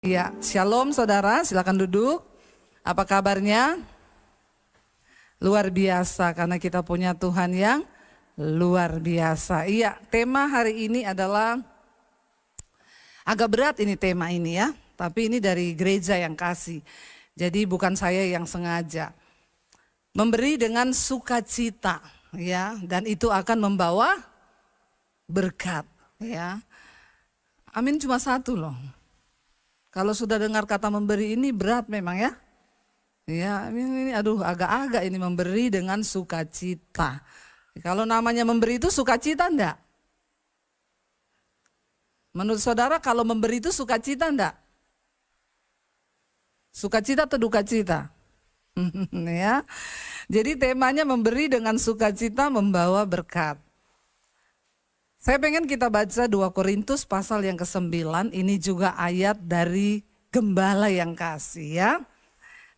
Ya, shalom saudara, silakan duduk. Apa kabarnya? Luar biasa karena kita punya Tuhan yang luar biasa. Iya, tema hari ini adalah agak berat ini tema ini ya, tapi ini dari gereja yang kasih. Jadi bukan saya yang sengaja. Memberi dengan sukacita ya, dan itu akan membawa berkat ya. Amin, cuma satu loh. Kalau sudah dengar kata memberi ini berat memang ya. Ya, ini aduh agak-agak ini memberi dengan sukacita. Kalau namanya memberi itu sukacita enggak? Menurut saudara kalau memberi itu sukacita enggak? Sukacita atau dukacita? Ya. Jadi temanya memberi dengan sukacita membawa berkat. Saya pengen kita baca 2 Korintus pasal yang ke-9, ini juga ayat dari Gembala yang kasih ya.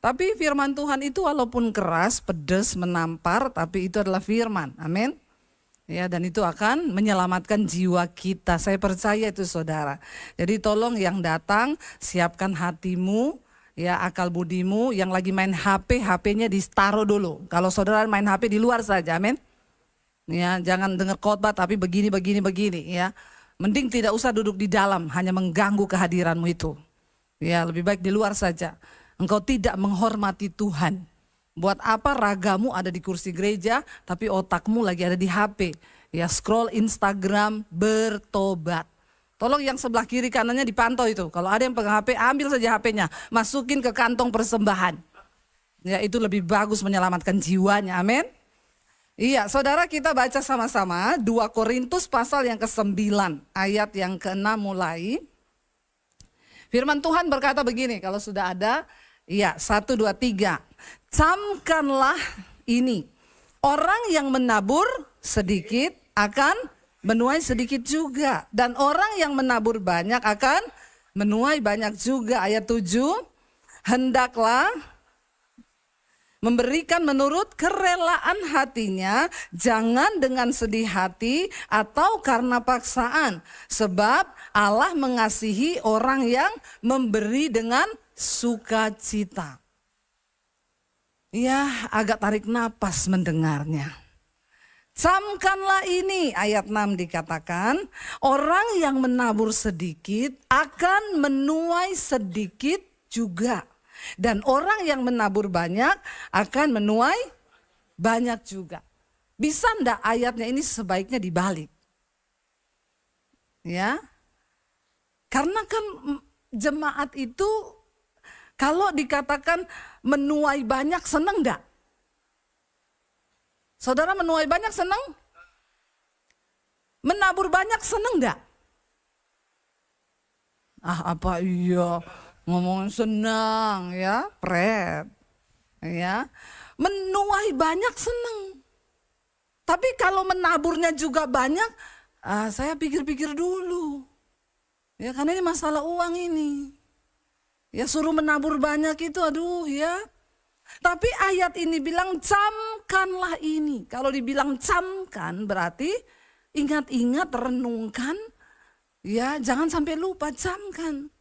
Tapi firman Tuhan itu walaupun keras, pedas, menampar, tapi itu adalah firman, amin. Ya, dan itu akan menyelamatkan jiwa kita, saya percaya itu saudara. Jadi tolong yang datang, siapkan hatimu, ya akal budimu, yang lagi main HP, HP-nya ditaruh dulu. Kalau saudara main HP di luar saja, amin. Ya, jangan dengar khotbah tapi begini ya. Mending tidak usah duduk di dalam, hanya mengganggu kehadiranmu itu. Ya, lebih baik di luar saja. Engkau tidak menghormati Tuhan. Buat apa ragamu ada di kursi gereja tapi otakmu lagi ada di HP. Ya, scroll Instagram, bertobat. Tolong yang sebelah kiri kanannya dipantau itu. Kalau ada yang pegang HP, ambil saja HP-nya, masukin ke kantong persembahan. Ya, itu lebih bagus menyelamatkan jiwanya, amin. Iya, saudara kita baca sama-sama 2 Korintus pasal yang ke-9 ayat yang ke-6 mulai. Firman Tuhan berkata begini, kalau sudah ada, iya 1, 2, 3. Camkanlah ini, orang yang menabur sedikit akan menuai sedikit juga. Dan orang yang menabur banyak akan menuai banyak juga. Ayat 7, hendaklah memberikan menurut kerelaan hatinya, jangan dengan sedih hati atau karena paksaan. Sebab Allah mengasihi orang yang memberi dengan sukacita. Ya, agak tarik napas mendengarnya. Camkanlah ini, ayat 6 dikatakan, orang yang menabur sedikit akan menuai sedikit juga. Dan orang yang menabur banyak akan menuai banyak juga. Bisa enggak ayatnya ini sebaiknya dibalik? Ya. Karena kan jemaat itu kalau dikatakan menuai banyak senang enggak? Saudara menuai banyak senang? Menabur banyak senang enggak? Ah, apa iya? Ngomong senang ya, pret. Ya. Menuai banyak senang. Tapi kalau menaburnya juga banyak, saya pikir-pikir dulu. Ya, karena ini masalah uang ini. Ya, suruh menabur banyak itu aduh ya. Tapi ayat ini bilang camkanlah ini. Kalau dibilang camkan berarti ingat-ingat, renungkan. Ya, jangan sampai lupa, camkan.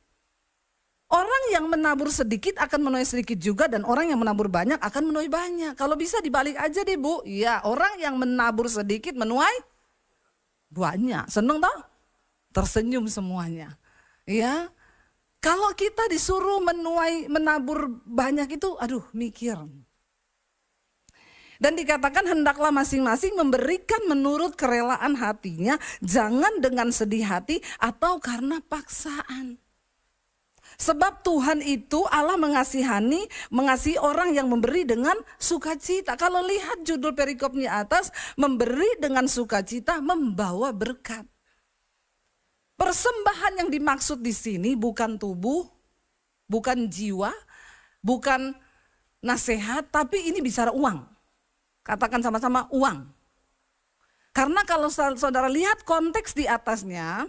Orang yang menabur sedikit akan menuai sedikit juga, dan orang yang menabur banyak akan menuai banyak. Kalau bisa dibalik aja deh Bu. Ya, orang yang menabur sedikit menuai banyak. Seneng toh? Tersenyum semuanya. Ya. Kalau kita disuruh menabur banyak itu, aduh mikir. Dan dikatakan hendaklah masing-masing memberikan menurut kerelaan hatinya, jangan dengan sedih hati atau karena paksaan. Sebab Tuhan itu Allah mengasihi orang yang memberi dengan sukacita. Kalau lihat judul perikopnya atas, memberi dengan sukacita membawa berkat. Persembahan yang dimaksud di sini bukan tubuh, bukan jiwa, bukan nasihat, tapi ini bicara uang. Katakan sama-sama uang. Karena kalau saudara lihat konteks di atasnya,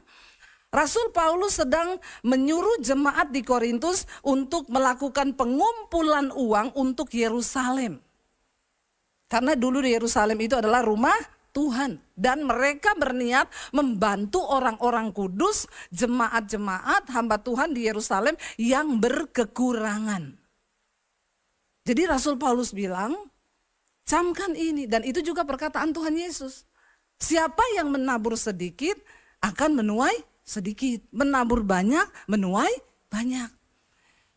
Rasul Paulus sedang menyuruh jemaat di Korintus untuk melakukan pengumpulan uang untuk Yerusalem. Karena dulu di Yerusalem itu adalah rumah Tuhan. Dan mereka berniat membantu orang-orang kudus, jemaat-jemaat hamba Tuhan di Yerusalem yang berkekurangan. Jadi Rasul Paulus bilang, camkan ini. Dan itu juga perkataan Tuhan Yesus. Siapa yang menabur sedikit akan menuai sedikit. Menabur banyak, menuai banyak.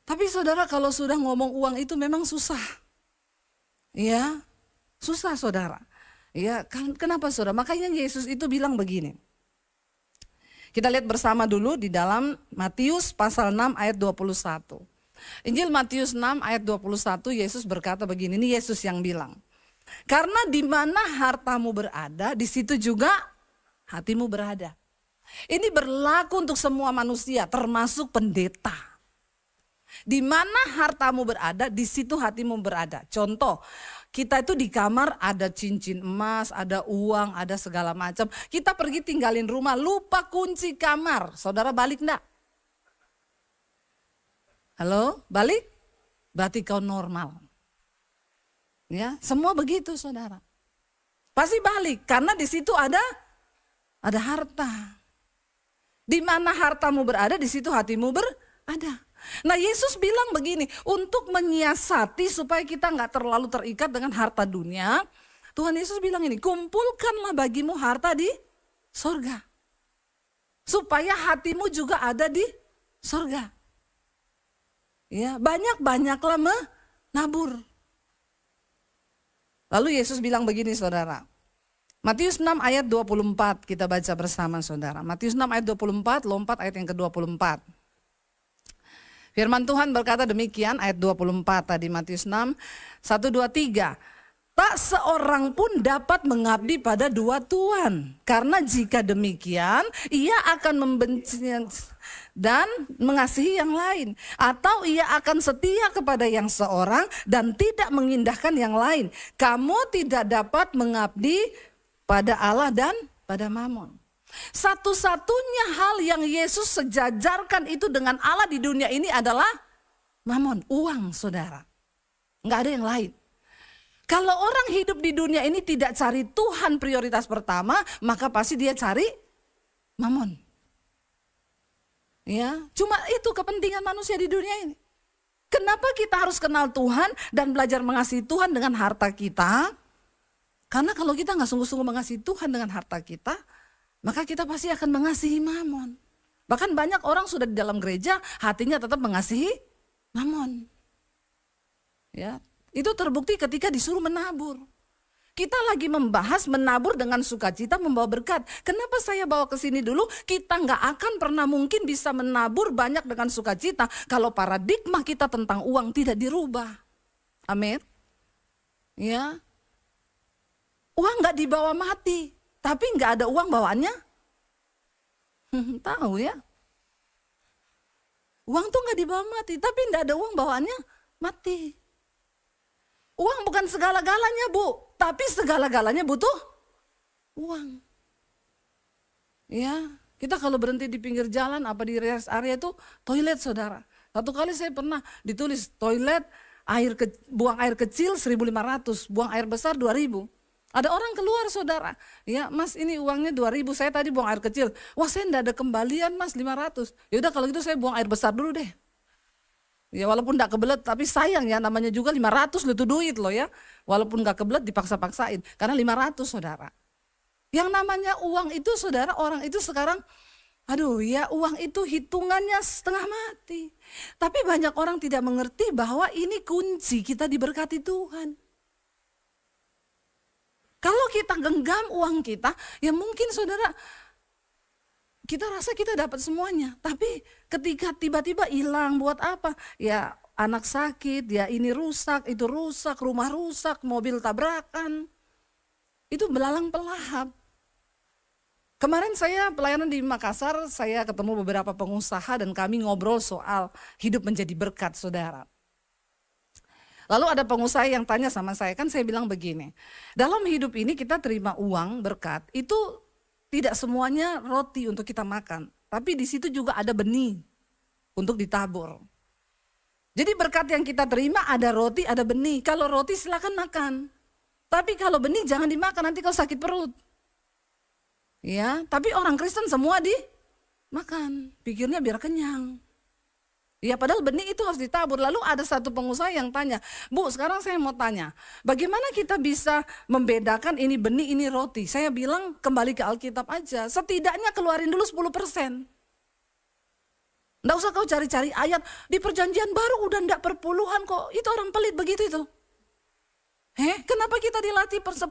Tapi saudara, kalau sudah ngomong uang itu memang susah. Ya, susah saudara. Ya, kenapa saudara? Makanya Yesus itu bilang begini. Kita lihat bersama dulu di dalam Matius pasal 6 ayat 21. Injil Matius 6 ayat 21, Yesus berkata begini, ini Yesus yang bilang. Karena di mana hartamu berada, di situ juga hatimu berada. Ini berlaku untuk semua manusia, termasuk pendeta. Di mana hartamu berada, di situ hatimu berada. Contoh, kita itu di kamar ada cincin emas, ada uang, ada segala macam. Kita pergi tinggalin rumah, lupa kunci kamar. Saudara balik enggak? Halo, balik? Berarti kau normal. Ya, semua begitu saudara. Pasti balik, karena di situ ada harta. Di mana hartamu berada, di situ hatimu berada. Nah Yesus bilang begini, untuk menyiasati supaya kita nggak terlalu terikat dengan harta dunia, Tuhan Yesus bilang ini, kumpulkanlah bagimu harta di sorga. Supaya hatimu juga ada di sorga. Ya, banyak-banyaklah menabur. Lalu Yesus bilang begini saudara. Matius 6 ayat 24 kita baca bersama saudara. Matius 6 ayat 24, lompat ayat yang ke-24. Firman Tuhan berkata demikian, ayat 24 tadi Matius 6, 1, 2, 3. Tak seorang pun dapat mengabdi pada dua tuan. Karena jika demikian, ia akan membenci dan mengasihi yang lain. Atau ia akan setia kepada yang seorang dan tidak mengindahkan yang lain. Kamu tidak dapat mengabdi pada Allah dan pada Mamon. Satu-satunya hal yang Yesus sejajarkan itu dengan Allah di dunia ini adalah Mamon, uang saudara. Enggak ada yang lain. Kalau orang hidup di dunia ini tidak cari Tuhan prioritas pertama, maka pasti dia cari Mamon. Ya, cuma itu kepentingan manusia di dunia ini. Kenapa kita harus kenal Tuhan dan belajar mengasihi Tuhan dengan harta kita? Karena kalau kita nggak sungguh-sungguh mengasihi Tuhan dengan harta kita, maka kita pasti akan mengasihi Mamon. Bahkan banyak orang sudah di dalam gereja, hatinya tetap mengasihi Mamon. Ya, itu terbukti ketika disuruh menabur. Kita lagi membahas menabur dengan sukacita membawa berkat. Kenapa saya bawa ke sini dulu? Kita nggak akan pernah mungkin bisa menabur banyak dengan sukacita kalau paradigma kita tentang uang tidak dirubah. Amin. Ya, uang nggak dibawa mati, tapi nggak ada uang bawaannya. Tahu ya? Uang tuh nggak dibawa mati, tapi nggak ada uang bawaannya mati. Uang bukan segala-galanya Bu, tapi segala-galanya butuh uang. Ya, kita kalau berhenti di pinggir jalan apa di rest area itu toilet saudara. Satu kali saya pernah ditulis toilet buang air kecil 1.500, buang air besar 2.000. Ada orang keluar saudara, ya Mas ini uangnya 2.000, saya tadi buang air kecil. Wah saya enggak ada kembalian Mas 500. Ya udah kalau gitu saya buang air besar dulu deh. Ya walaupun enggak kebelet tapi sayang ya namanya juga 500 itu duit loh ya. Walaupun enggak kebelet dipaksa-paksain karena 500 saudara. Yang namanya uang itu saudara, orang itu sekarang aduh ya uang itu hitungannya setengah mati. Tapi banyak orang tidak mengerti bahwa ini kunci kita diberkati Tuhan. Kalau kita genggam uang kita, ya mungkin saudara, kita rasa kita dapat semuanya. Tapi ketika tiba-tiba hilang buat apa? Ya anak sakit, ya ini rusak, itu rusak, rumah rusak, mobil tabrakan. Itu belalang pelahap. Kemarin saya pelayanan di Makassar, saya ketemu beberapa pengusaha dan kami ngobrol soal hidup menjadi berkat saudara. Lalu ada pengusaha yang tanya sama saya, kan saya bilang begini, dalam hidup ini kita terima uang berkat, itu tidak semuanya roti untuk kita makan, tapi di situ juga ada benih untuk ditabur. Jadi berkat yang kita terima ada roti, ada benih, kalau roti silakan makan, Tapi kalau benih jangan dimakan, nanti kau sakit perut. Ya, tapi orang Kristen semua dimakan, pikirnya biar kenyang. Ya padahal benih itu harus ditabur. Lalu ada satu pengusaha yang tanya, Bu sekarang saya mau tanya, bagaimana kita bisa membedakan ini benih, ini roti? Saya bilang kembali ke Alkitab aja, setidaknya keluarin dulu 10%. Nggak usah kau cari-cari ayat, di perjanjian baru udah ndak perpuluhan kok, itu orang pelit begitu itu. Kenapa kita dilatih per 10?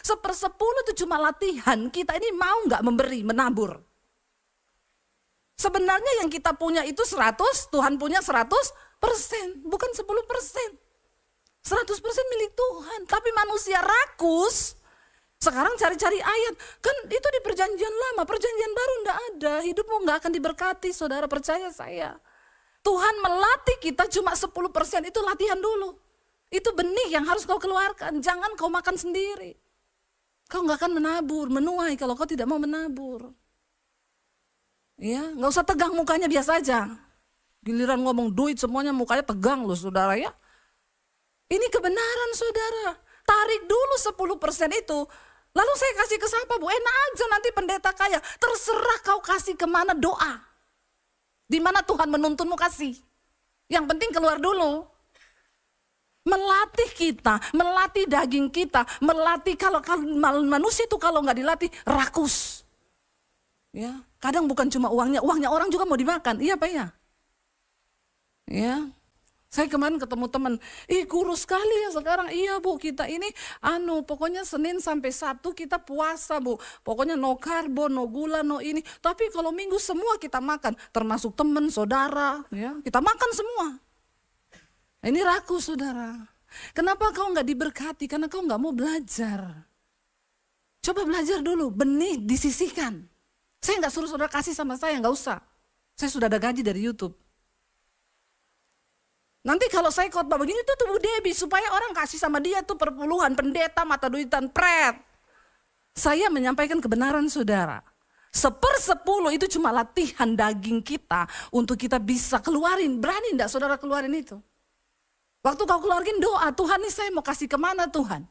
Seper-10 itu cuma latihan, kita ini mau nggak memberi, menabur. Sebenarnya yang kita punya itu 100, Tuhan punya 100%, bukan 10%. 100% milik Tuhan, tapi manusia rakus. Sekarang cari-cari ayat, kan itu di perjanjian lama, perjanjian baru enggak ada. Hidupmu enggak akan diberkati, saudara, percaya saya. Tuhan melatih kita cuma 10%, itu latihan dulu. Itu benih yang harus kau keluarkan, jangan kau makan sendiri. Kau enggak akan menabur, menuai kalau kau tidak mau menabur. Ya, nggak usah tegang mukanya, biasa aja. Giliran ngomong duit semuanya mukanya tegang loh saudara ya. Ini kebenaran saudara. Tarik dulu 10% itu. Lalu saya kasih ke siapa Bu? Enak aja nanti pendeta kaya. Terserah kau kasih kemana, doa. Di mana Tuhan menuntunmu kasih. Yang penting keluar dulu. Melatih kita, melatih daging kita, melatih kalau manusia itu kalau nggak dilatih rakus. Ya, kadang bukan cuma uangnya orang juga mau dimakan. Iya Pak ya? Ya. Saya kemarin ketemu teman, kurus sekali ya sekarang. Iya Bu, kita ini pokoknya Senin sampai Sabtu kita puasa Bu. Pokoknya no karbo, no gula, no ini. Tapi kalau Minggu semua kita makan, termasuk teman, saudara, ya. Kita makan semua. Ini rakus saudara. Kenapa kau nggak diberkati? Karena kau nggak mau belajar. Coba belajar dulu, benih disisihkan. Saya nggak suruh saudara kasih sama saya, nggak usah. Saya sudah ada gaji dari YouTube. Nanti kalau saya khotbah begini tuh Bu Debbie, supaya orang kasih sama dia tuh perpuluhan, pendeta, mata duitan, pret. Saya menyampaikan kebenaran saudara. 1/10 itu cuma latihan daging kita untuk kita bisa keluarin. Berani enggak saudara keluarin itu? Waktu kau keluarin doa, Tuhan nih saya mau kasih kemana Tuhan?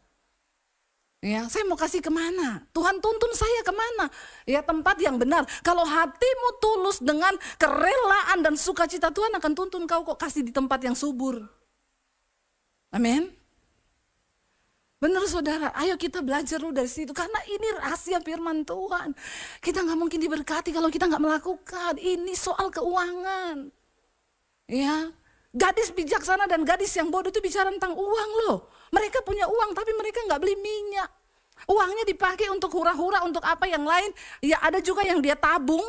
Ya, saya mau kasih kemana? Tuhan tuntun saya kemana? Ya tempat yang benar. Kalau hatimu tulus dengan kerelaan dan sukacita, Tuhan akan tuntun kau kok kasih di tempat yang subur. Amin. Benar saudara, ayo kita belajar dulu dari situ. Karena ini rahasia firman Tuhan. Kita nggak mungkin diberkati kalau kita nggak melakukan. Ini soal keuangan. Ya, gadis bijaksana dan gadis yang bodoh itu bicara tentang uang loh. Mereka punya uang tapi mereka nggak beli minyak. Uangnya dipakai untuk hura-hura, untuk apa yang lain. Ya ada juga yang dia tabung.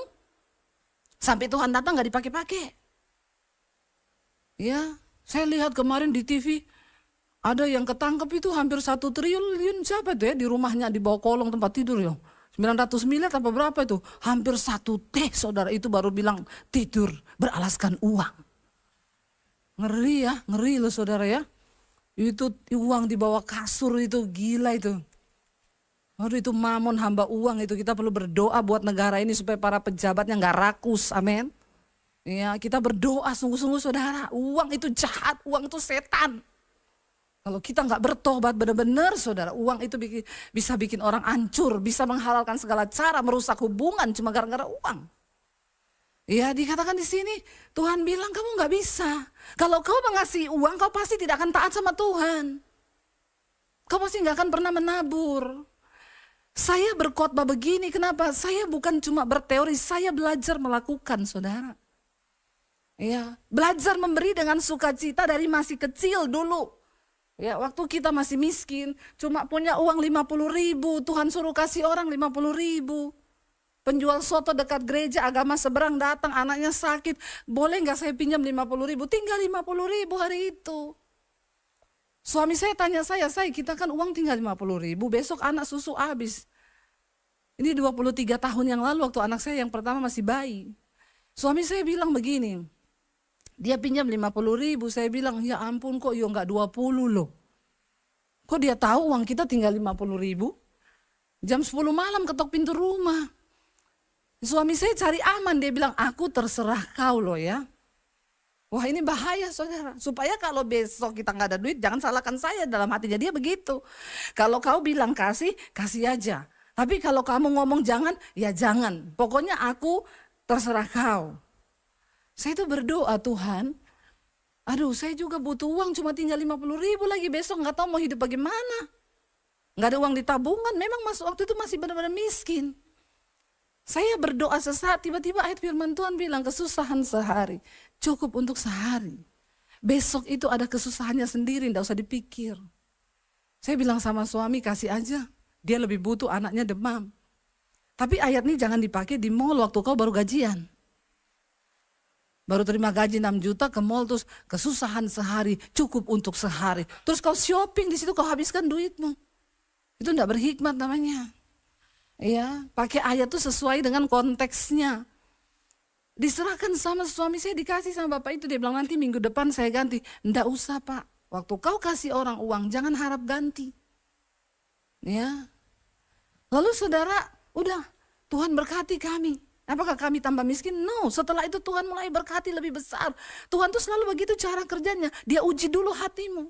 Sampai Tuhan datang nggak dipakai-pakai. Ya, saya lihat kemarin di TV. Ada yang ketangkep itu hampir 1 triliun. Siapa itu ya di rumahnya di bawah kolong tempat tidur ya. 900 miliar apa berapa itu. Hampir 1 T saudara itu baru bilang tidur beralaskan uang. Ngeri ya, ngeri loh saudara ya. Itu uang di bawah kasur itu gila itu. Aduh itu mamon hamba uang itu, kita perlu berdoa buat negara ini supaya para pejabatnya gak rakus, amin. Ya kita berdoa sungguh-sungguh saudara, uang itu jahat, uang itu setan. Kalau kita gak bertobat benar-benar saudara, uang itu bisa bikin orang hancur, bisa menghalalkan segala cara, merusak hubungan cuma gara-gara uang. Ya dikatakan di sini Tuhan bilang kamu nggak bisa. Kalau kau mengasihi uang, kau pasti tidak akan taat sama Tuhan. Kau pasti nggak akan pernah menabur. Saya berkhotbah begini, kenapa? Saya bukan cuma berteori, saya belajar melakukan, saudara. Ya, belajar memberi dengan sukacita dari masih kecil dulu. Ya, waktu kita masih miskin, cuma punya uang 50.000, Tuhan suruh kasih orang 50.000. Penjual soto dekat gereja agama seberang datang, anaknya sakit. Boleh gak saya pinjam 50.000? Tinggal 50.000 hari itu. Suami saya tanya saya kita kan uang tinggal 50.000, besok anak susu habis. Ini 23 tahun yang lalu waktu anak saya yang pertama masih bayi. Suami saya bilang begini, dia pinjam 50.000, saya bilang ya ampun kok yo gak 20 loh. Kok dia tahu uang kita tinggal 50.000? Jam 10 malam ketok pintu rumah. Suami saya cari aman, dia bilang aku terserah kau loh ya. Wah ini bahaya saudara. Supaya kalau besok kita nggak ada duit, jangan salahkan saya, dalam hatinya dia begitu. Kalau kau bilang kasih, kasih aja. Tapi kalau kamu ngomong jangan, ya jangan. Pokoknya aku terserah kau. Saya itu berdoa, Tuhan, aduh saya juga butuh uang, cuma tinggal 50.000 lagi besok, nggak tahu mau hidup bagaimana. Nggak ada uang di tabungan, memang waktu itu masih benar-benar miskin. Saya berdoa sesaat, tiba-tiba ayat firman Tuhan bilang kesusahan sehari cukup untuk sehari. Besok itu ada kesusahannya sendiri, enggak usah dipikir. Saya bilang sama suami, kasih aja, dia lebih butuh, anaknya demam. Tapi ayat ini jangan dipakai di mall waktu kau baru gajian. Baru terima gaji 6 juta ke mall, terus kesusahan sehari cukup untuk sehari. Terus kau shopping di situ, kau habiskan duitmu. Itu enggak berhikmat namanya. Ya, pakai ayat itu sesuai dengan konteksnya. Diserahkan sama suami saya, dikasih sama bapak itu, dia bilang nanti minggu depan saya ganti. Nggak usah Pak, waktu kau kasih orang uang jangan harap ganti. Ya, lalu saudara, udah Tuhan berkati kami. Apakah kami tambah miskin? No, setelah itu Tuhan mulai berkati lebih besar. Tuhan tuh selalu begitu cara kerjanya, dia uji dulu hatimu.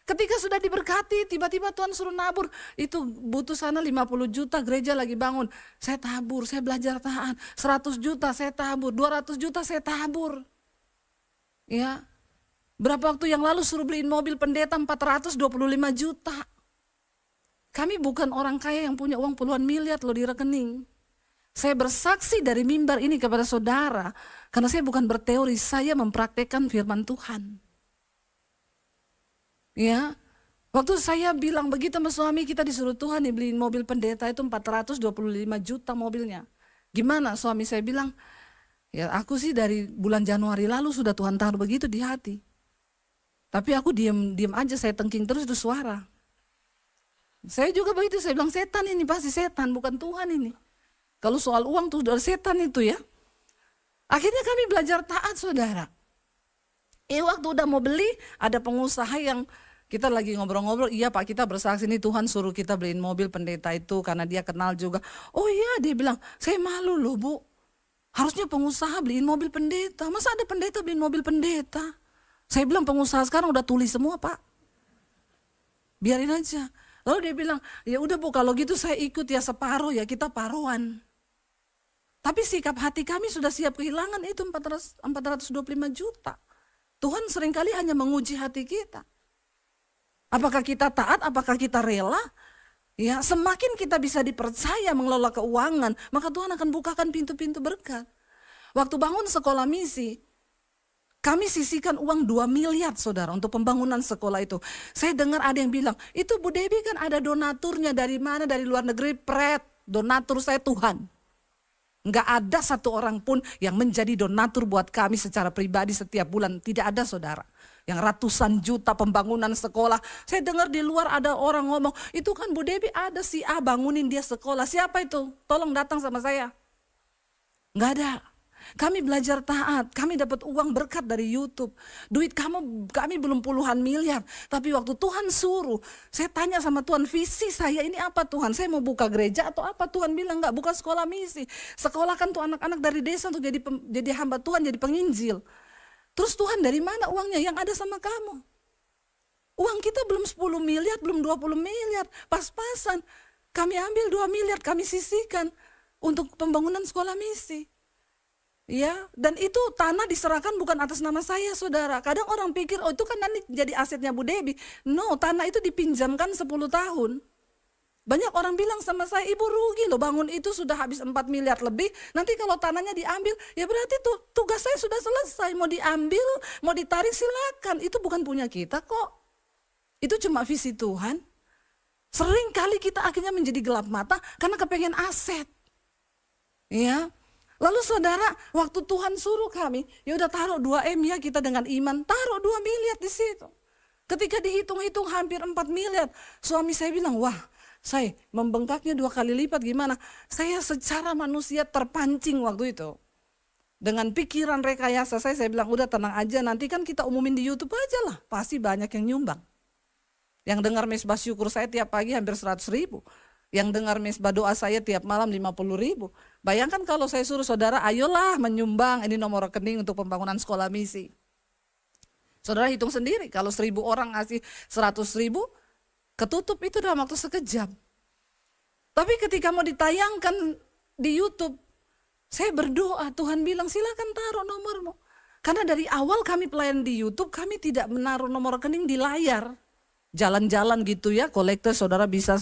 Ketika sudah diberkati, tiba-tiba Tuhan suruh nabur. Itu butuh sana 50 juta, gereja lagi bangun. Saya tabur, saya belajar taat. 100 juta saya tabur, 200 juta saya tabur. Ya, berapa waktu yang lalu suruh beliin mobil pendeta 425 juta. Kami bukan orang kaya yang punya uang puluhan miliar loh di rekening. Saya bersaksi dari mimbar ini kepada saudara. Karena saya bukan berteori, saya mempraktekkan firman Tuhan. Ya, waktu saya bilang begitu sama suami, kita disuruh Tuhan dibeliin mobil pendeta itu 425 juta mobilnya. Gimana? Suami saya bilang, ya aku sih dari bulan Januari lalu sudah Tuhan taruh begitu di hati. Tapi aku diam aja, saya tengking terus itu suara. Saya juga begitu, saya bilang setan ini, pasti setan, bukan Tuhan ini. Kalau soal uang tuh dari setan itu ya. Akhirnya kami belajar taat saudara. Waktu udah mau beli, ada pengusaha yang kita lagi ngobrol-ngobrol, iya Pak kita bersaksi nih Tuhan suruh kita beliin mobil pendeta itu karena dia kenal juga. Oh iya, dia bilang, saya malu loh Bu, harusnya pengusaha beliin mobil pendeta, masa ada pendeta beliin mobil pendeta? Saya bilang pengusaha sekarang udah tuli semua Pak, biarin aja. Lalu dia bilang, ya udah Bu kalau gitu saya ikut ya separuh ya, kita paruhan. Tapi sikap hati kami sudah siap kehilangan itu 425 juta. Tuhan seringkali hanya menguji hati kita. Apakah kita taat, apakah kita rela? Ya, semakin kita bisa dipercaya mengelola keuangan, maka Tuhan akan bukakan pintu-pintu berkat. Waktu bangun sekolah misi, kami sisihkan uang 2 miliar saudara untuk pembangunan sekolah itu. Saya dengar ada yang bilang, itu Bu Debbie kan ada donaturnya dari mana, dari luar negeri, donatur saya Tuhan. Enggak ada satu orang pun yang menjadi donatur buat kami secara pribadi setiap bulan. Tidak ada saudara. Yang ratusan juta pembangunan sekolah. Saya dengar di luar ada orang ngomong, itu kan Bu Debbie ada si A bangunin dia sekolah. Siapa itu? Tolong datang sama saya. Enggak ada. Kami belajar taat, kami dapat uang berkat dari YouTube. Duit kami belum puluhan miliar. Tapi waktu Tuhan suruh, saya tanya sama Tuhan, visi saya ini apa Tuhan? Saya mau buka gereja atau apa? Tuhan bilang enggak, bukan sekolah misi. Sekolah kan tuh anak-anak dari desa untuk jadi hamba Tuhan, jadi penginjil. Terus Tuhan dari mana uangnya? Yang ada sama kamu. Uang kita belum 10 miliar, belum 20 miliar. Pas-pasan. Kami ambil 2 miliar, kami sisihkan untuk pembangunan sekolah misi. Ya, dan itu tanah diserahkan bukan atas nama saya saudara. Kadang orang pikir, oh itu kan nanti jadi asetnya Bu Debbie. No, tanah itu dipinjamkan 10 tahun. Banyak orang bilang sama saya, ibu rugi loh bangun itu sudah habis 4 miliar lebih. Nanti kalau tanahnya diambil, ya berarti tuh tugas saya sudah selesai. Mau diambil, mau ditarik silakan. Itu bukan punya kita kok. Itu cuma visi Tuhan. Sering kali kita akhirnya menjadi gelap mata karena kepengen aset. Ya. Lalu saudara, waktu Tuhan suruh kami, ya udah taruh 2M ya kita dengan iman, taruh 2 miliar di situ. Ketika dihitung-hitung hampir 4 miliar, suami saya bilang, wah saya membengkaknya 2 kali lipat gimana? Saya secara manusia terpancing waktu itu. Dengan pikiran rekayasa saya bilang udah tenang aja, nanti kan kita umumin di YouTube aja lah, pasti banyak yang nyumbang. Yang dengar mesbah syukur saya tiap pagi hampir 100.000. Yang dengar mesbah doa saya tiap malam 50.000. Bayangkan kalau saya suruh saudara, ayolah menyumbang, ini nomor rekening untuk pembangunan sekolah misi. Saudara hitung sendiri, kalau 1.000 orang ngasih 100.000, ketutup itu dalam waktu sekejap. Tapi ketika mau ditayangkan di YouTube, saya berdoa, Tuhan bilang silakan taruh nomormu. Karena dari awal kami pelayan di YouTube, kami tidak menaruh nomor rekening di layar. Jalan-jalan gitu ya, kolektor saudara bisa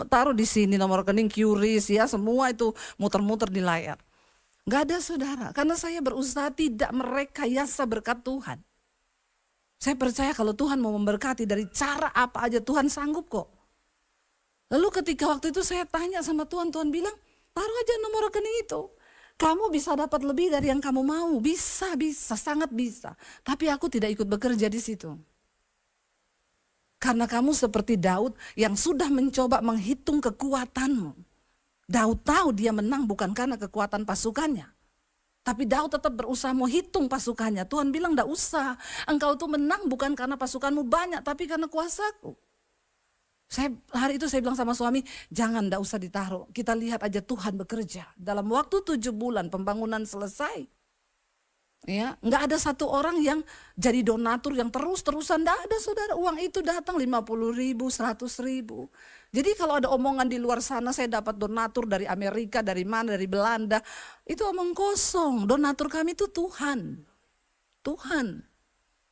taruh di sini nomor rekening QRIS ya, semua itu muter-muter di layar. Gak ada saudara, karena saya berusaha tidak merekayasa berkat Tuhan. Saya percaya kalau Tuhan mau memberkati dari cara apa aja Tuhan sanggup kok. Lalu ketika waktu itu saya tanya sama Tuhan, Tuhan bilang taruh aja nomor rekening itu. Kamu bisa dapat lebih dari yang kamu mau, bisa, sangat bisa. Tapi aku tidak ikut bekerja di situ. Karena kamu seperti Daud yang sudah mencoba menghitung kekuatanmu. Daud tahu dia menang bukan karena kekuatan pasukannya. Tapi Daud tetap berusaha mau hitung pasukannya. Tuhan bilang enggak usah. Engkau tuh menang bukan karena pasukanmu banyak tapi karena kuasaku. Hari itu saya bilang sama suami, jangan enggak usah ditaruh. Kita lihat aja Tuhan bekerja. Dalam waktu 7 bulan pembangunan selesai. Ya, nggak ada satu orang yang jadi donatur yang terus-terusan, nggak ada saudara. Uang itu datang 50.000, 100.000. Jadi kalau ada omongan di luar sana saya dapat donatur dari Amerika, dari mana, dari Belanda, itu omong kosong. Donatur kami itu Tuhan,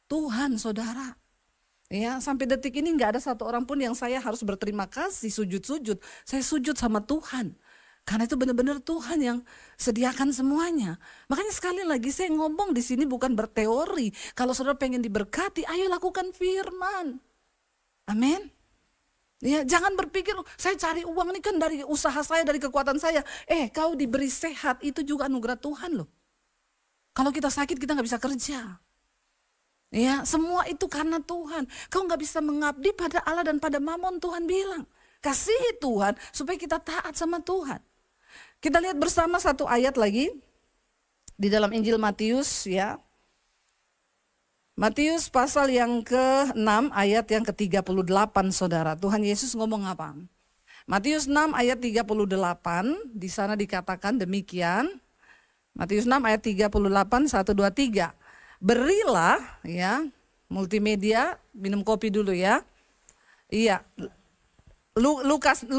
Tuhan saudara. Ya, sampai detik ini nggak ada satu orang pun yang saya harus berterima kasih sujud-sujud. Saya sujud sama Tuhan. Karena itu benar-benar Tuhan yang sediakan semuanya. Makanya sekali lagi saya ngomong di sini bukan berteori. Kalau saudara pengen diberkati, ayo lakukan firman. Amin. Ya, jangan berpikir saya cari uang ini kan dari usaha saya, dari kekuatan saya. Kau diberi sehat itu juga anugerah Tuhan loh. Kalau kita sakit kita nggak bisa kerja. Ya, semua itu karena Tuhan. Kau nggak bisa mengabdi pada Allah dan pada Mamon, Tuhan bilang. Kasihi Tuhan supaya kita taat sama Tuhan. Kita lihat bersama satu ayat lagi di dalam Injil Matius ya. Matius pasal yang ke-6 ayat yang ke-38 saudara. Tuhan Yesus ngomong apa? Matius 6 ayat 38 di sana dikatakan demikian. Matius 6 ayat 38 1 2 3. Berilah ya, multimedia, minum kopi dulu ya. Iya. Lukas 6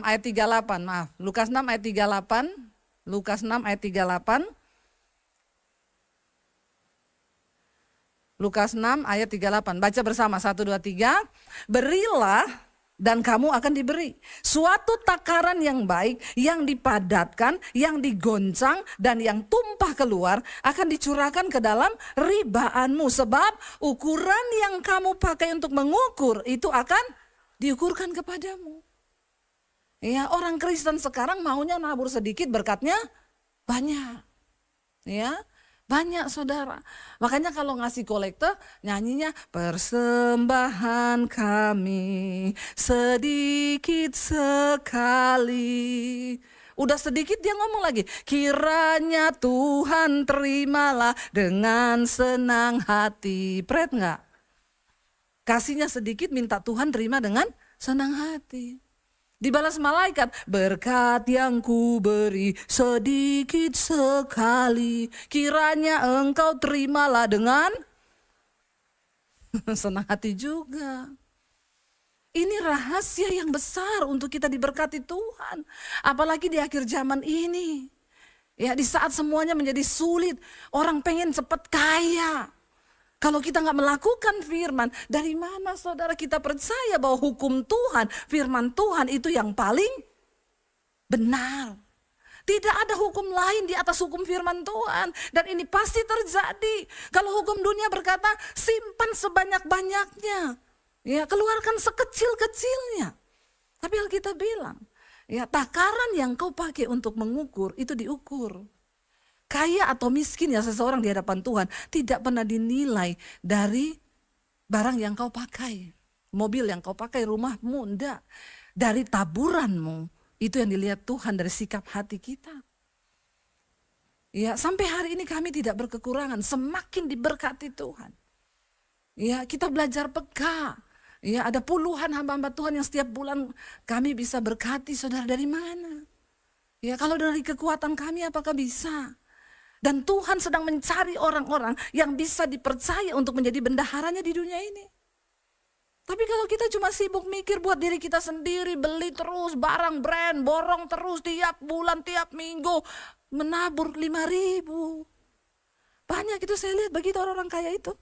ayat 38, maaf. Lukas 6 ayat 38. Lukas 6 ayat 38. Lukas 6 ayat 38. Baca bersama 1 2 3. Berilah dan kamu akan diberi. Suatu takaran yang baik, yang dipadatkan, yang digoncang dan yang tumpah keluar akan dicurahkan ke dalam ribaanmu, sebab ukuran yang kamu pakai untuk mengukur itu akan diukurkan kepadamu. Ya, orang Kristen sekarang maunya nabur sedikit berkatnya banyak. Ya, banyak saudara. Makanya kalau ngasih kolektor nyanyinya persembahan kami sedikit sekali. Udah sedikit dia ngomong lagi, kiranya Tuhan terimalah dengan senang hati. Pret enggak? Kasihnya sedikit minta Tuhan terima dengan senang hati. Dibalas malaikat, berkat yang ku beri sedikit sekali, kiranya engkau terimalah dengan senang hati juga. Ini rahasia yang besar untuk kita diberkati Tuhan. Apalagi di akhir zaman ini. Ya, di saat semuanya menjadi sulit, orang pengen cepat kaya. Kalau kita nggak melakukan firman, dari mana saudara kita percaya bahwa hukum Tuhan, firman Tuhan itu yang paling benar. Tidak ada hukum lain di atas hukum firman Tuhan. Dan ini pasti terjadi. Kalau hukum dunia berkata, simpan sebanyak-banyaknya. Ya, keluarkan sekecil-kecilnya. Tapi Alkitab bilang, ya, takaran yang kau pakai untuk mengukur, itu diukur. Kaya atau miskin ya seseorang di hadapan Tuhan tidak pernah dinilai dari barang yang kau pakai. Mobil yang kau pakai, rumahmu, enggak. Dari taburanmu, itu yang dilihat Tuhan dari sikap hati kita. Ya, sampai hari ini kami tidak berkekurangan, semakin diberkati Tuhan. Ya, kita belajar peka. Ya, ada puluhan hamba-hamba Tuhan yang setiap bulan kami bisa berkati, saudara, dari mana? Ya, kalau dari kekuatan kami apakah bisa? Dan Tuhan sedang mencari orang-orang yang bisa dipercaya untuk menjadi bendaharanya di dunia ini. Tapi kalau kita cuma sibuk mikir buat diri kita sendiri, beli terus barang brand, borong terus tiap bulan, tiap minggu, menabur 5.000. Banyak itu saya lihat begitu orang-orang kaya itu.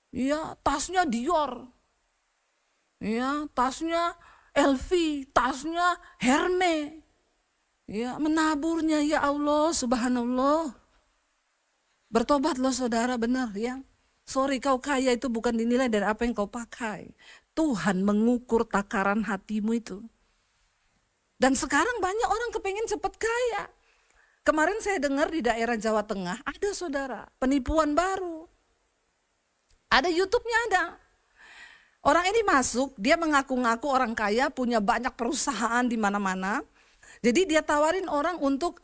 Ya, tasnya Dior. Ya, tasnya LV, tasnya Hermes. Ya, menaburnya ya Allah, subhanallah. Bertobat loh saudara, benar ya. Sorry, kau kaya itu bukan dinilai dari apa yang kau pakai. Tuhan mengukur takaran hatimu itu. Dan sekarang banyak orang kepengen cepat kaya. Kemarin saya dengar di daerah Jawa Tengah ada saudara, penipuan baru. Ada YouTube-nya ada. Orang ini masuk, dia mengaku-ngaku orang kaya, punya banyak perusahaan di mana-mana. Jadi dia tawarin orang untuk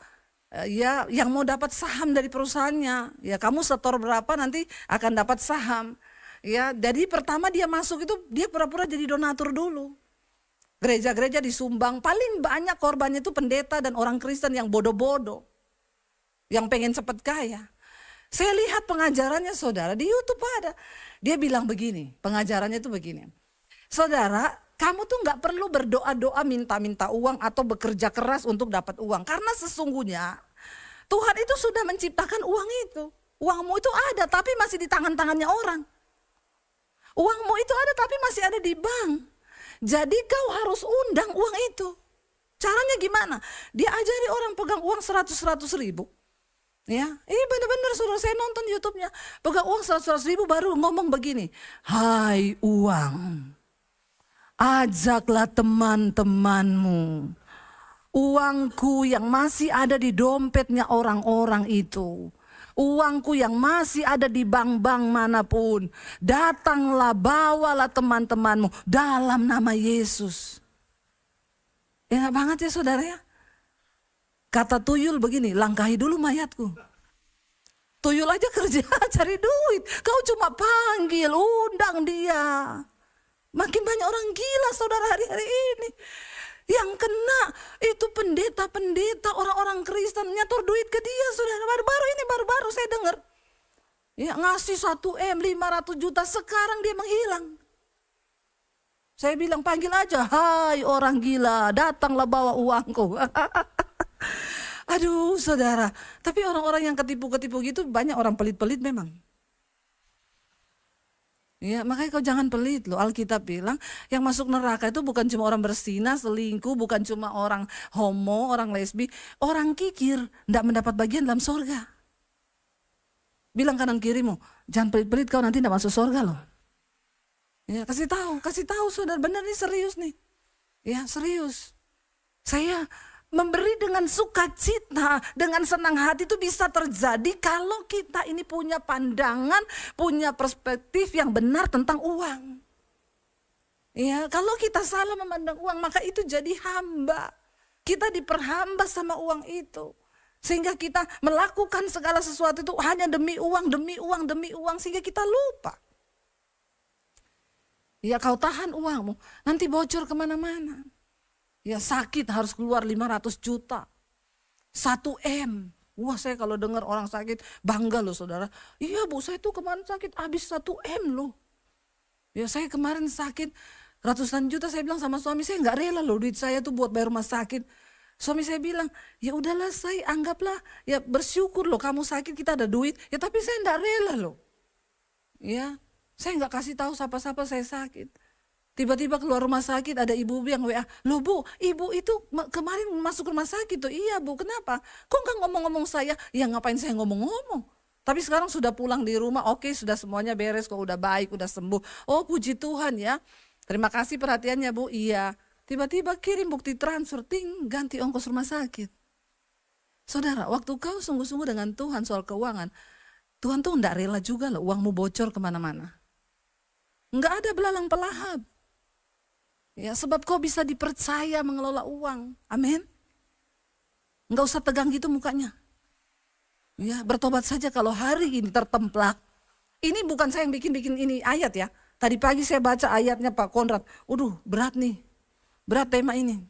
ya yang mau dapat saham dari perusahaannya. Ya kamu setor berapa nanti akan dapat saham. Ya, jadi pertama dia masuk itu dia pura-pura jadi donatur dulu. Gereja-gereja disumbang, paling banyak korbannya itu pendeta dan orang Kristen yang bodoh-bodoh. Yang pengen cepat kaya. Saya lihat pengajarannya saudara di YouTube ada. Dia bilang begini, pengajarannya itu begini. Saudara, kamu tuh gak perlu berdoa-doa minta-minta uang atau bekerja keras untuk dapat uang. Karena sesungguhnya Tuhan itu sudah menciptakan uang itu. Uangmu itu ada tapi masih di tangan-tangannya orang. Uangmu itu ada tapi masih ada di bank. Jadi kau harus undang uang itu. Caranya gimana? Dia ajari orang pegang uang 100 ribu. Ya, ini benar-benar saudara, saya nonton YouTube-nya. Pegang uang 100 ribu baru ngomong begini. Hai uang, ajaklah teman-temanmu. Uangku yang masih ada di dompetnya orang-orang itu. Uangku yang masih ada di bank-bank manapun. Datanglah, bawalah teman-temanmu dalam nama Yesus. Enak banget ya saudara ya. Kata tuyul begini, langkahi dulu mayatku. Tuyul aja kerja cari duit. Kau cuma panggil, undang dia. Makin banyak orang gila saudara hari-hari ini. Yang kena itu pendeta-pendeta, orang-orang Kristen nyator duit ke dia saudara. Baru-baru saya dengar. Ya ngasih 1M 500 juta, sekarang dia menghilang. Saya bilang panggil aja, hai orang gila, datanglah bawa uangku. Aduh saudara, tapi orang-orang yang ketipu-ketipu gitu banyak orang pelit-pelit memang. Ya, makanya kau jangan pelit loh. Alkitab bilang yang masuk neraka itu bukan cuma orang berzina, selingkuh, bukan cuma orang homo, orang lesbi, orang kikir tidak mendapat bagian dalam sorga. Bilang kanan kirimu, jangan pelit-pelit kau nanti tidak masuk sorga loh. Ya, kasih tahu saudara, benar nih serius nih. Ya, serius. Saya memberi dengan sukacita, dengan senang hati itu bisa terjadi kalau kita ini punya pandangan, punya perspektif yang benar tentang uang. Ya, kalau kita salah memandang uang, maka itu jadi hamba. Kita diperhamba sama uang itu. Sehingga kita melakukan segala sesuatu itu hanya demi uang, sehingga kita lupa. Ya, kau tahan uangmu, nanti bocor kemana-mana. Ya sakit harus keluar 500 juta. 1M. Wah saya kalau dengar orang sakit bangga loh saudara. Iya bu, saya tuh kemarin sakit habis 1M loh. Ya saya kemarin sakit ratusan juta, saya bilang sama suami saya nggak rela loh duit saya tuh buat bayar rumah sakit. Suami saya bilang ya udahlah saya anggaplah ya bersyukur loh kamu sakit kita ada duit. Ya tapi saya nggak rela loh. Ya saya nggak kasih tahu siapa-siapa saya sakit. Tiba-tiba keluar rumah sakit ada ibu yang WA, loh bu, ibu itu kemarin masuk rumah sakit tuh. Iya bu, kenapa? Kok nggak ngomong-ngomong saya? Ya ngapain saya ngomong-ngomong? Tapi sekarang sudah pulang di rumah, oke sudah semuanya beres kok, udah baik, udah sembuh. Oh puji Tuhan ya, terima kasih perhatiannya bu, iya. Tiba-tiba kirim bukti transfer, ganti ongkos rumah sakit. Saudara, waktu kau sungguh-sungguh dengan Tuhan soal keuangan, Tuhan tuh nggak rela juga loh uangmu bocor kemana-mana. Nggak ada belalang pelahap. Ya, sebab kau bisa dipercaya mengelola uang. Amin. Enggak usah tegang gitu mukanya. Ya, bertobat saja kalau hari ini tertemplak. Ini bukan saya yang bikin ini ayat ya. Tadi pagi saya baca ayatnya Pak Konrad. Berat nih. Berat tema ini.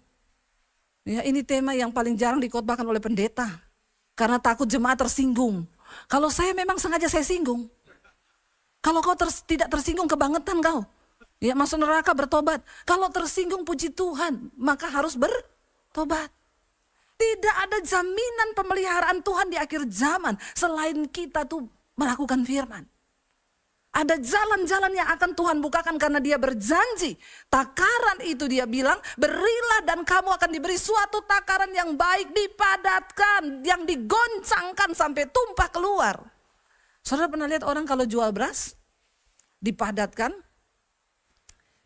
Ya, ini tema yang paling jarang dikhotbahkan oleh pendeta. Karena takut jemaat tersinggung. Kalau saya memang sengaja saya singgung. Kalau kau tidak tersinggung, kebangetan kau. Ya, masuk neraka, bertobat. Kalau tersinggung, puji Tuhan, maka harus bertobat. Tidak ada jaminan pemeliharaan Tuhan di akhir zaman selain kita tuh melakukan firman. Ada jalan-jalan yang akan Tuhan bukakan karena dia berjanji. Takaran itu dia bilang, berilah dan kamu akan diberi suatu takaran yang baik, dipadatkan, yang digoncangkan sampai tumpah keluar. Saudara pernah lihat orang kalau jual beras, dipadatkan,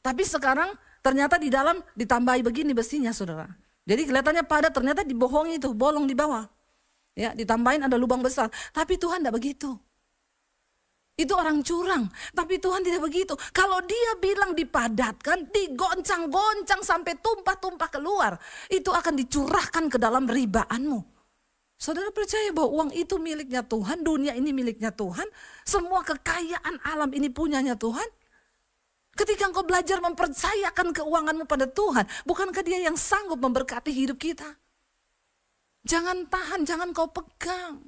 tapi sekarang ternyata di dalam ditambahi begini besinya, saudara. Jadi kelihatannya padat, ternyata dibohongi itu, bolong di bawah. Ya, ditambahin ada lubang besar. Tapi Tuhan tidak begitu. Itu orang curang, tapi Tuhan tidak begitu. Kalau dia bilang dipadatkan, digoncang-goncang sampai tumpah-tumpah keluar, itu akan dicurahkan ke dalam ribaanmu. Saudara percaya bahwa uang itu miliknya Tuhan, dunia ini miliknya Tuhan, semua kekayaan alam ini punyanya Tuhan? Ketika engkau belajar mempercayakan keuanganmu pada Tuhan, bukankah dia yang sanggup memberkati hidup kita? Jangan tahan, jangan kau pegang.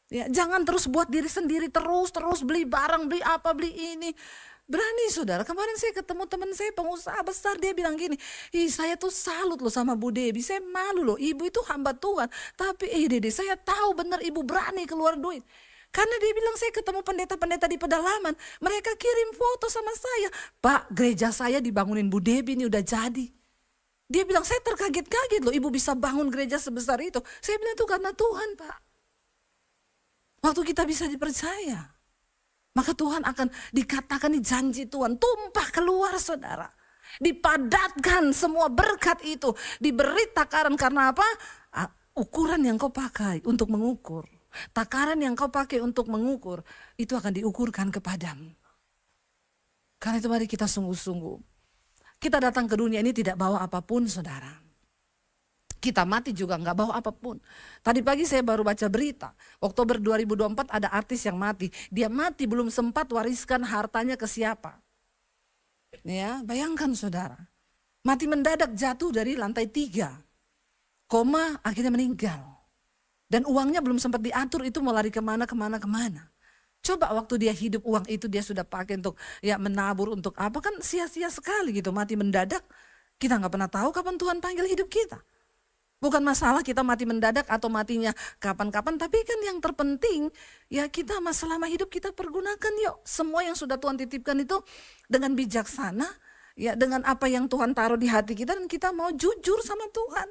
Ya, jangan terus buat diri sendiri, terus beli barang, beli apa, beli ini. Berani saudara, kemarin saya ketemu teman saya pengusaha besar, dia bilang gini, saya tuh salut loh sama Bu Debbie, saya malu loh, ibu itu hamba Tuhan. Tapi Dede, saya tahu benar ibu berani keluar duit. Karena dia bilang saya ketemu pendeta-pendeta di pedalaman, mereka kirim foto sama saya. Pak, gereja saya dibangunin Bu Debbie ini udah jadi. Dia bilang saya terkaget-kaget loh ibu bisa bangun gereja sebesar itu. Saya bilang itu karena Tuhan Pak. Waktu kita bisa dipercaya, maka Tuhan akan dikatakan di janji Tuhan, tumpah keluar saudara. Dipadatkan semua berkat itu, diberi takaran karena apa? Ukuran yang kau pakai untuk mengukur. Takaran yang kau pakai untuk mengukur, itu akan diukurkan kepadamu. Karena itu mari kita sungguh-sungguh. Kita datang ke dunia ini tidak bawa apapun saudara. Kita mati juga nggak bawa apapun. Tadi pagi saya baru baca berita. Oktober 2024 ada artis yang mati. Dia mati belum sempat wariskan hartanya ke siapa. Ya, bayangkan saudara. Mati mendadak jatuh dari lantai 3. Koma akhirnya meninggal. Dan uangnya belum sempat diatur itu mau lari kemana. Coba waktu dia hidup uang itu dia sudah pakai untuk ya menabur untuk apa, kan sia-sia sekali gitu, mati mendadak. Kita nggak pernah tahu kapan Tuhan panggil hidup kita. Bukan masalah kita mati mendadak atau matinya kapan-kapan, tapi kan yang terpenting ya kita selama hidup kita pergunakan yuk semua yang sudah Tuhan titipkan itu dengan bijaksana, ya dengan apa yang Tuhan taruh di hati kita dan kita mau jujur sama Tuhan.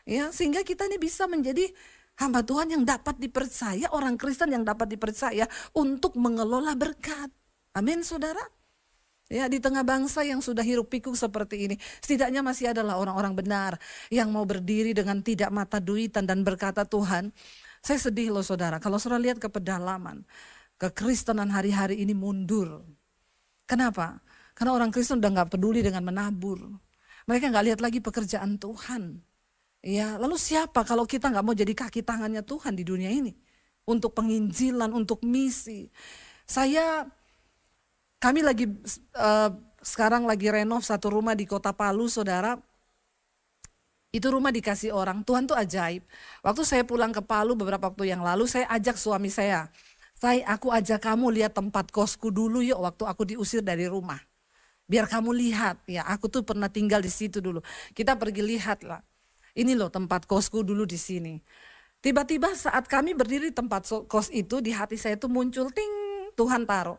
Ya, sehingga kita ini bisa menjadi hamba Tuhan yang dapat dipercaya, orang Kristen yang dapat dipercaya untuk mengelola berkat. Amin saudara. Ya, di tengah bangsa yang sudah hiruk pikuk seperti ini, setidaknya masih adalah orang-orang benar yang mau berdiri dengan tidak mata duitan dan berkata, Tuhan, saya sedih loh saudara, kalau saudara lihat ke pedalaman, kekristenan hari-hari ini mundur. Kenapa? Karena orang Kristen udah gak peduli dengan menabur. Mereka gak lihat lagi pekerjaan Tuhan. Ya, lalu siapa kalau kita nggak mau jadi kaki tangannya Tuhan di dunia ini untuk penginjilan, untuk misi? Kami lagi sekarang lagi renov satu rumah di Kota Palu, saudara. Itu rumah dikasih orang. Tuhan tuh ajaib. Waktu saya pulang ke Palu beberapa waktu yang lalu, saya ajak suami saya. Aku ajak kamu lihat tempat kosku dulu yuk, waktu aku diusir dari rumah. Biar kamu lihat, ya aku tuh pernah tinggal di situ dulu. Kita pergi lihat lah. Ini loh tempat kosku dulu di sini. Tiba-tiba saat kami berdiri di tempat kos itu, di hati saya itu muncul ting, Tuhan taruh.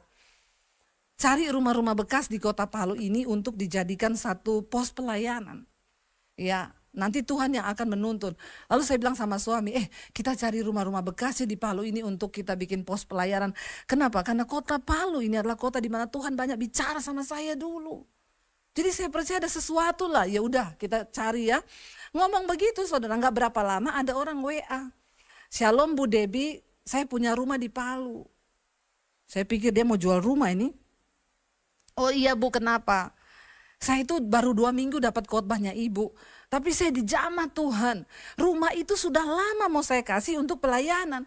Cari rumah-rumah bekas di Kota Palu ini untuk dijadikan satu pos pelayanan. Ya, nanti Tuhan yang akan menuntun. Lalu saya bilang sama suami, kita cari rumah-rumah bekas di Palu ini untuk kita bikin pos pelayanan. Kenapa? Karena Kota Palu ini adalah kota di mana Tuhan banyak bicara sama saya dulu. Jadi saya percaya ada sesuatu lah, ya udah kita cari ya. Ngomong begitu saudara, nggak berapa lama ada orang WA. Shalom Bu Debbie, saya punya rumah di Palu. Saya pikir dia mau jual rumah ini. Oh iya Bu, kenapa? Saya itu baru 2 minggu dapat khotbahnya Ibu. Tapi saya dijamah Tuhan. Rumah itu sudah lama mau saya kasih untuk pelayanan.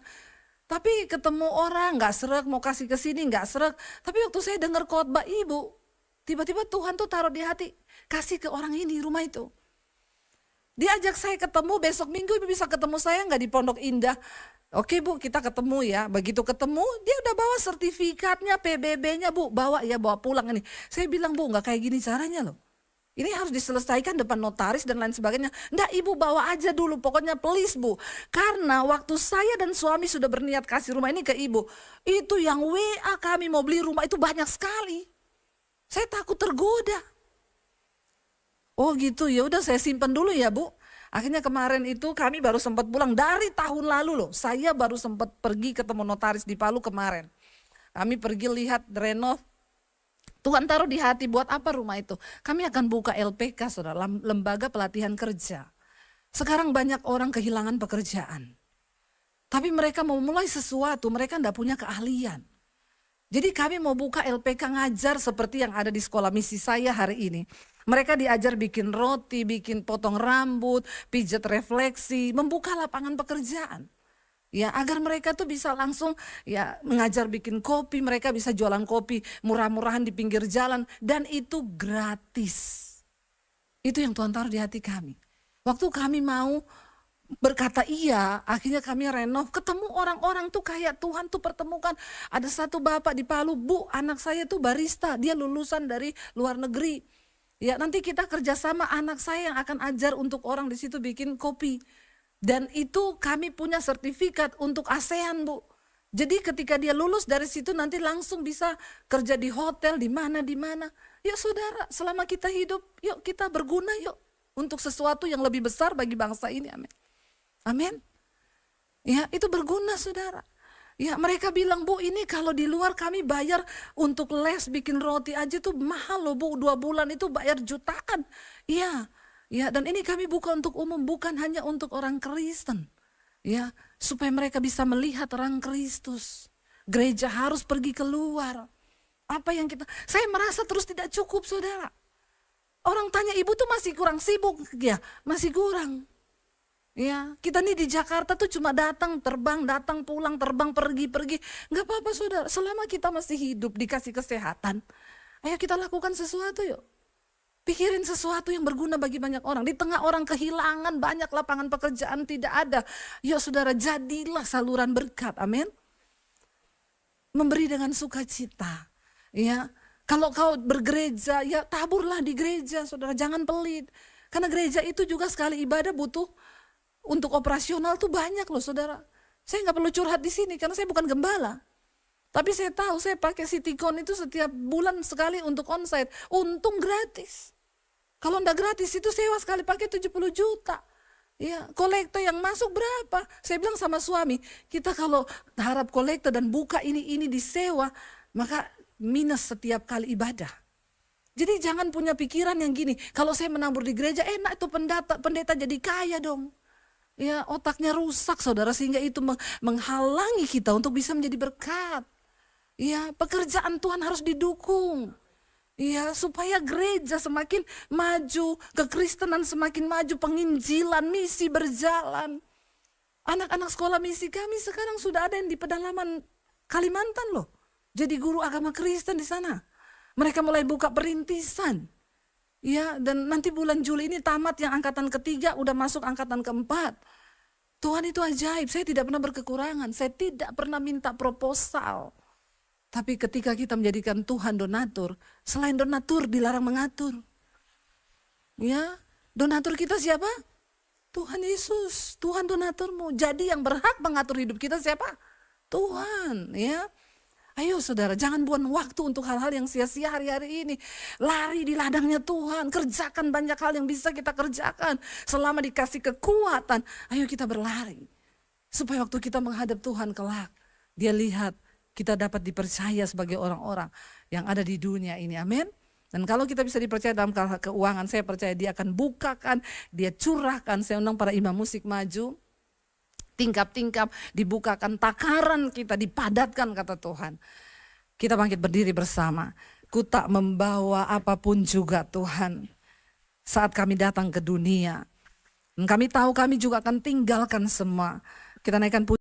Tapi ketemu orang nggak sreg, mau kasih ke sini nggak sreg. Tapi waktu saya dengar khotbah Ibu, tiba-tiba Tuhan tuh taruh di hati, kasih ke orang ini rumah itu. Dia ajak saya ketemu, besok minggu ibu bisa ketemu saya nggak di Pondok Indah? Oke bu, kita ketemu ya. Begitu ketemu, dia udah bawa sertifikatnya, PBB-nya bu, bawa pulang ini. Saya bilang bu, nggak kayak gini caranya loh. Ini harus diselesaikan depan notaris dan lain sebagainya. Nggak, ibu bawa aja dulu, pokoknya please bu. Karena waktu saya dan suami sudah berniat kasih rumah ini ke ibu, itu yang WA kami mau beli rumah itu banyak sekali. Saya takut tergoda. Oh gitu, ya udah saya simpan dulu ya bu. Akhirnya kemarin itu kami baru sempat pulang dari tahun lalu loh. Saya baru sempat pergi ketemu notaris di Palu kemarin. Kami pergi lihat renov. Tuhan taruh di hati buat apa rumah itu? Kami akan buka LPK, saudara, lembaga pelatihan kerja. Sekarang banyak orang kehilangan pekerjaan. Tapi mereka mau mulai sesuatu, mereka tidak punya keahlian. Jadi kami mau buka LPK ngajar seperti yang ada di sekolah misi saya hari ini. Mereka diajar bikin roti, bikin potong rambut, pijat refleksi, membuka lapangan pekerjaan. Ya, agar mereka tuh bisa langsung ya mengajar bikin kopi, mereka bisa jualan kopi murah-murahan di pinggir jalan dan itu gratis. Itu yang Tuhan taruh di hati kami. Waktu kami mau berkata iya, akhirnya kami renov, ketemu orang-orang tuh kayak Tuhan tuh pertemukan. Ada satu bapak di Palu, bu anak saya tuh barista, dia lulusan dari luar negeri. Ya nanti kita kerjasama, anak saya yang akan ajar untuk orang di situ bikin kopi. Dan itu kami punya sertifikat untuk ASEAN bu. Jadi ketika dia lulus dari situ nanti langsung bisa kerja di hotel, di mana. Yuk saudara, selama kita hidup, yuk kita berguna yuk. Untuk sesuatu yang lebih besar bagi bangsa ini, amin. Amin. Ya itu berguna saudara. Ya mereka bilang bu ini kalau di luar kami bayar untuk les bikin roti aja tuh mahal loh bu. 2 bulan itu bayar jutaan. Iya. Ya, dan ini kami buka untuk umum, bukan hanya untuk orang Kristen. Ya, supaya mereka bisa melihat terang Kristus. Gereja harus pergi keluar. Apa yang saya merasa terus tidak cukup, saudara. Orang tanya, ibu tuh masih kurang sibuk, ya, masih kurang. Ya, kita nih di Jakarta tuh cuma datang, terbang, datang, pulang, terbang, pergi. Nggak apa-apa, saudara. Selama kita masih hidup, dikasih kesehatan, ayo kita lakukan sesuatu yuk. Pikirin sesuatu yang berguna bagi banyak orang. Di tengah orang kehilangan, banyak lapangan pekerjaan tidak ada. Yuk saudara, jadilah saluran berkat. Amin. Memberi dengan sukacita. Ya, kalau kau bergereja, ya taburlah di gereja, saudara. Jangan pelit. Karena gereja itu juga sekali ibadah butuh untuk operasional tuh banyak loh, saudara. Saya nggak perlu curhat di sini karena saya bukan gembala. Tapi saya tahu saya pakai Citycon itu setiap bulan sekali untuk onsite. Untung gratis. Kalau enggak gratis itu sewa sekali pakai 70 juta. Ya, kolektor yang masuk berapa? Saya bilang sama suami, kita kalau harap kolektor dan buka ini disewa, maka minus setiap kali ibadah. Jadi jangan punya pikiran yang gini, kalau saya menabur di gereja enak itu pendeta jadi kaya dong. Ya, otaknya rusak saudara sehingga itu menghalangi kita untuk bisa menjadi berkat. Ya, pekerjaan Tuhan harus didukung. Ya, supaya gereja semakin maju, kekristenan semakin maju, penginjilan, misi berjalan. Anak-anak sekolah misi kami sekarang sudah ada yang di pedalaman Kalimantan loh. Jadi guru agama Kristen di sana. Mereka mulai buka perintisan. Ya, dan nanti bulan Juli ini tamat yang angkatan ketiga, udah masuk angkatan keempat. Tuhan itu ajaib, saya tidak pernah berkekurangan, saya tidak pernah minta proposal. Tapi ketika kita menjadikan Tuhan donatur, selain donatur dilarang mengatur. Ya, donatur kita siapa? Tuhan Yesus, Tuhan donaturmu. Jadi yang berhak mengatur hidup kita siapa? Tuhan, ya. Ayo saudara, jangan buang waktu untuk hal-hal yang sia-sia hari-hari ini. Lari di ladangnya Tuhan, kerjakan banyak hal yang bisa kita kerjakan. Selama dikasih kekuatan, ayo kita berlari. Supaya waktu kita menghadap Tuhan kelak, dia lihat, kita dapat dipercaya sebagai orang-orang yang ada di dunia ini, amin. Dan kalau kita bisa dipercaya dalam keuangan, saya percaya dia akan bukakan, dia curahkan. Saya undang para imam musik maju, tingkap-tingkap dibukakan, takaran kita dipadatkan kata Tuhan. Kita bangkit berdiri bersama. Ku tak membawa apapun juga Tuhan saat kami datang ke dunia. Dan kami tahu kami juga akan tinggalkan semua. Kita naikkan puji.